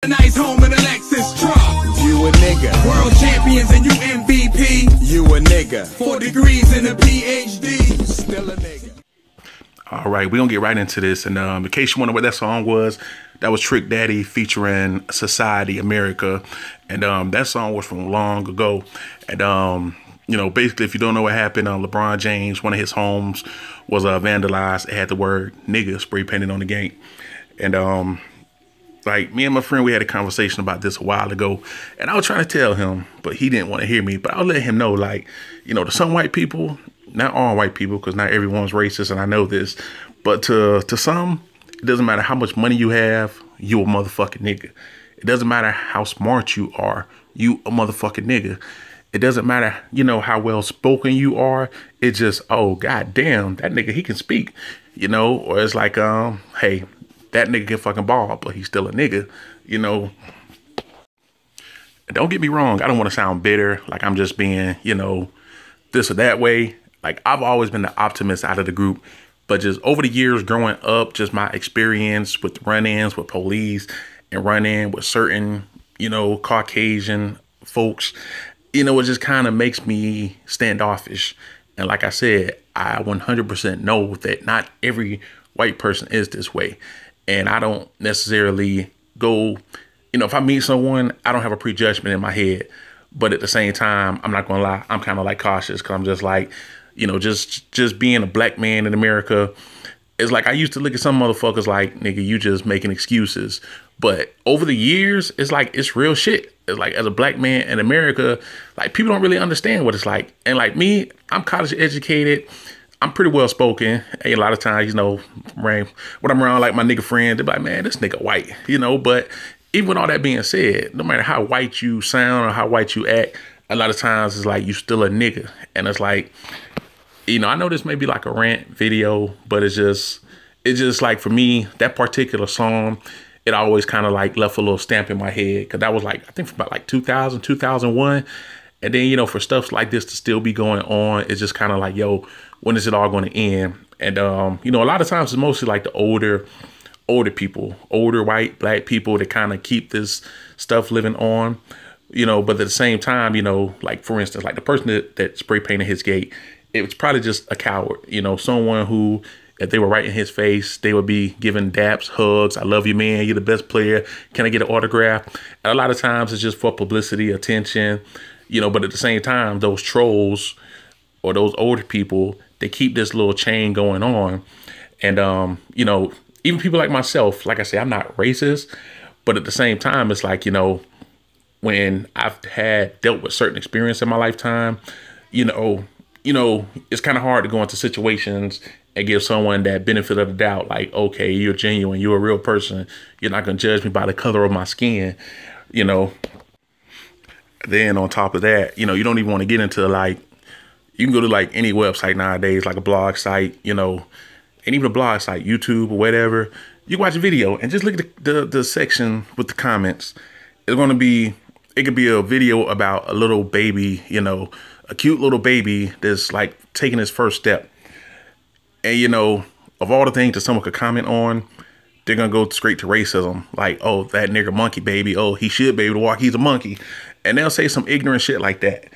A nice home in a Lexus truck. You a nigga. World champions and you MVP. You a nigga. 4 degrees and a PhD. Still a nigga. All right, we're gonna get right into this. And in case you wonder what that song was, that was Trick Daddy featuring Society America. And that song was from long ago. And you know, basically, if you don't know what happened, LeBron James, one of his homes was vandalized. It had the word nigga spray painted on the gate. And like, me and my friend, we had a conversation about this a while ago, and I was trying to tell him, but he didn't want to hear me. But I'll let him know, like, you know, to some white people, not all white people, because not everyone's racist, and I know this, but to some, it doesn't matter how much money you have, you a motherfucking nigga. It doesn't matter how smart you are, you a motherfucking nigga. It doesn't matter, you know, how well spoken you are. It's just, oh, goddamn, that nigga, he can speak, you know. Or it's like, hey, that nigga can fucking ball, but he's still a nigga, you know. Don't get me wrong, I don't want to sound bitter, like I'm just being, you know, this or that way. Like, I've always been the optimist out of the group, but just over the years growing up, just my experience with run-ins with police and run-in with certain, you know, Caucasian folks, you know, it just kind of makes me standoffish. And like I said, I 100% know that not every white person is this way. And I don't necessarily go, you know, if I meet someone, I don't have a prejudgment in my head. But at the same time, I'm not going to lie, I'm kind of like cautious, because I'm just like, you know, just being a black man in America, it's like I used to look at some motherfuckers like, nigga, you just making excuses. But over the years, it's like, it's real shit. It's like, as a black man in America, like, people don't really understand what it's like. And like me, I'm college educated. I'm pretty well spoken. A lot of times, you know, when I'm around like my nigga friend, they're like, man, this nigga white, you know. But even with all that being said, no matter how white you sound or how white you act, a lot of times it's like, you still a nigga. And it's like, you know, I know this may be like a rant video, but it's just like, for me, that particular song, it always kind of like left a little stamp in my head. Cause that was like, I think from about like 2000, 2001. And then, you know, for stuff like this to still be going on, it's just kind of like, yo, when is it all going to end? And, you know, a lot of times it's mostly like the older people, older white, black people that kind of keep this stuff living on, you know. But at the same time, you know, like, for instance, like the person that spray painted his gate, it was probably just a coward, you know, someone who, if they were right in his face, they would be giving daps, hugs. I love you, man. You're the best player. Can I get an autograph? And a lot of times it's just for publicity, attention, you know. But at the same time, those trolls or those older people, they keep this little chain going on. And, you know, even people like myself, like I say, I'm not racist, but at the same time, it's like, you know, when I've dealt with certain experience in my lifetime, you know, it's kind of hard to go into situations and give someone that benefit of the doubt. Like, okay, you're genuine, you're a real person. You're not going to judge me by the color of my skin, you know. Then on top of that, you know, you don't even want to get into, like, you can go to like any website nowadays, like a blog site, you know, and even a blog site, YouTube or whatever. You watch a video and just look at the section with the comments. It's going to be, it could be a video about a little baby, you know, a cute little baby that's like taking his first step. And, you know, of all the things that someone could comment on, they're going to go straight to racism. Like, oh, that nigger monkey baby. Oh, he should be able to walk. He's a monkey. And they'll say some ignorant shit like that.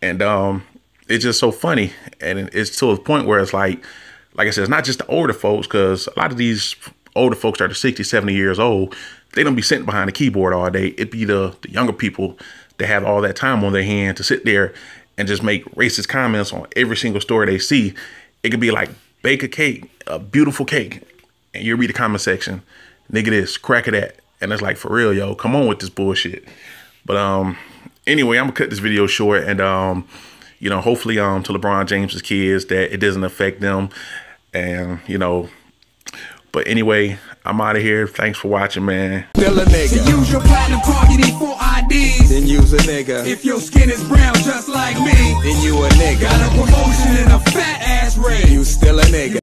And it's just so funny. And it's to the point where it's like I said, it's not just the older folks, because a lot of these older folks that are 60, 70 years old, they don't be sitting behind a keyboard all day. It be the younger people that have all that time on their hand to sit there and just make racist comments on every single story they see. It could be like, bake a cake, a beautiful cake, and you read the comment section, nigga this, crack of that. And it's like, for real, yo, come on with this bullshit. But anyway, I'm gonna cut this video short, and you know, hopefully to LeBron James's kids that it doesn't affect them. And, you know, but anyway, I'm out of here. Thanks for watching, man. Still a nigga. To use your platinum card, you need 4 IDs. Then use a nigga. If your skin is brown just like me, Then you a nigga. got a promotion and a fat ass raise. You still a nigga.